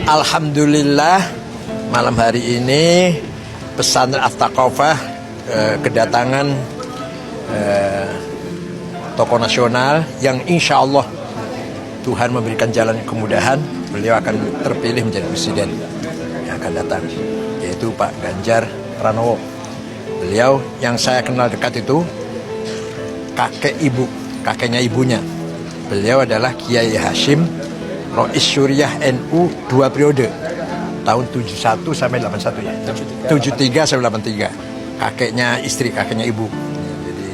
Alhamdulillah malam hari ini pesantren At-Taqofah kedatangan tokoh nasional yang insya Allah Tuhan memberikan jalan kemudahan, beliau akan terpilih menjadi presiden yang akan datang, yaitu Pak Ganjar Pranowo. Beliau yang saya kenal dekat itu kakeknya ibunya. Beliau adalah Kiai Hashim Rois Syuriah NU 2 periode tahun 71 sampai 81 ya. 73 sampai 83. Kakeknya ibu. Jadi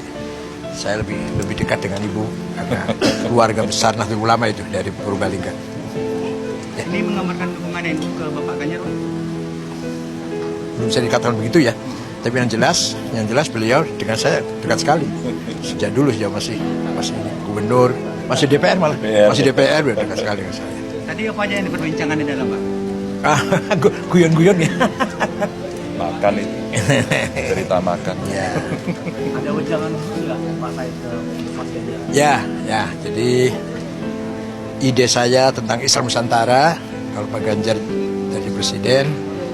saya lebih dekat dengan ibu karena keluarga besar Nahdlatul Ulama itu dari Purbalingga. Ya. Ini menggambarkan dukungan NU ke Bapak Ganjar. Belum bisa dikatakan begitu ya. Tapi yang jelas beliau dengan saya dekat sekali. Sejak dulu masih gubernur, masih DPR malah, masih DPR dekat sekali dengan saya. Tadi apa aja yang diperbincangkan di dalam, Pak? Guyon-guyon ya. Makan itu, cerita makan. Ya. Ada ujangan nggak Pak Said ke Mas Ganjar? Ya. Jadi ide saya tentang Islam Nusantara, kalau Pak Ganjar jadi presiden,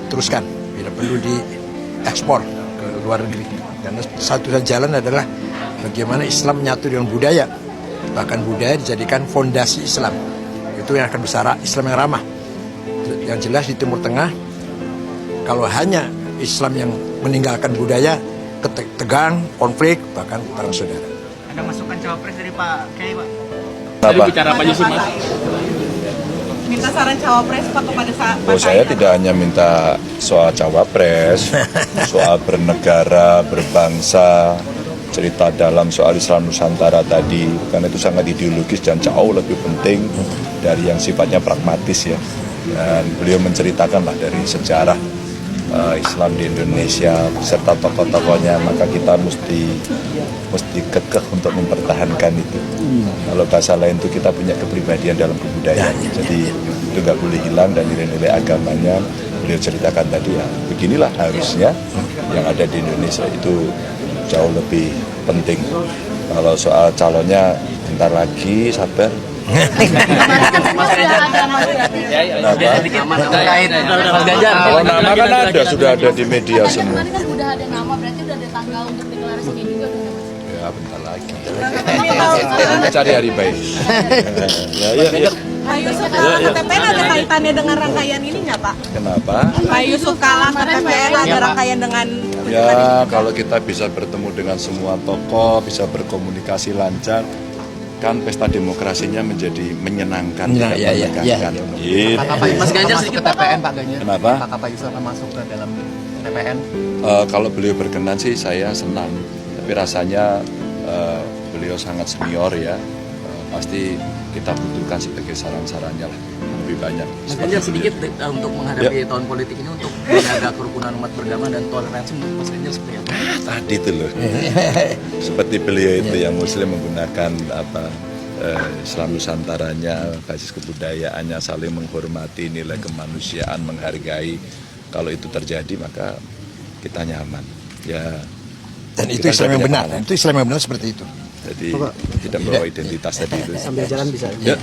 teruskan. Bila perlu diekspor ke luar negeri. Karena satu-satunya jalan adalah bagaimana Islam menyatu dengan budaya. Bahkan budaya dijadikan fondasi Islam. Itu yang akan besar Islam yang ramah. Yang jelas di Timur Tengah, kalau hanya Islam yang meninggalkan budaya, tegang, konflik, bahkan perang saudara. Ada masukan cawapres dari Pak Kiai, Pak? Tadi bicara apa aja sih, Mas? Minta saran cawapres Pak kepada Pak saya tidak hanya minta soal cawapres, soal bernegara, berbangsa, cerita dalam soal Islam Nusantara tadi, karena itu sangat ideologis dan jauh lebih penting dari yang sifatnya pragmatis ya. Dan beliau menceritakanlah dari sejarah Islam di Indonesia serta tokoh-tokohnya, maka kita mesti kekeh untuk mempertahankan itu. Kalau bahasa lain itu kita punya kepribadian dalam kebudayaan, jadi itu nggak boleh hilang, dan nilai-nilai agamanya beliau ceritakan tadi ya. Beginilah harusnya yang ada di Indonesia itu jauh lebih penting. Kalau soal calonnya bentar lagi, sabar. Mas Ganjar. Kalau nama kan ada, sudah ada di media semua. Kemarin kan udah ada nama, berarti udah ada tanggal untuk deklarasinya juga dong. Ya bentar lagi. Kita cari hari baik. Ya. Pak Yusuf kalah ke TPN ada kaitannya dengan rangkaian ini nggak Pak? Kenapa? Pak Yusuf kalah ke TPN ada rangkaian dengan Ya kalau kita bisa bertemu dengan semua tokoh, bisa berkomunikasi lancar, kan pesta demokrasinya menjadi menyenangkan, tidak menegangkan. Gitu. Mas Ganjar sedikit TPN, Pak Ganjar. Kenapa? Apakah Pak Yusuf akan masuk ke dalam TPN? Kalau beliau berkenan sih saya senang, tapi rasanya beliau sangat senior ya, pasti kita butuhkan sebagai saran-sarannya lah lebih banyak. Mas Ganjar sedikit untuk menghadapi tahun politik ini, untuk menjaga kerukunan umat beragama dan toleransi, menurut Mas Ganjar seperti apa? Tadi itu loh, seperti beliau itu yang Muslim menggunakan Islam Nusantaranya, basis kebudayaannya, saling menghormati, nilai kemanusiaan, menghargai. Kalau itu terjadi maka kita nyaman. Ya. Dan itu Islam yang benar. Itu Islam yang benar seperti itu. Jadi tidak membawa identitas tadi itu. Sambil jalan bisa. Ya.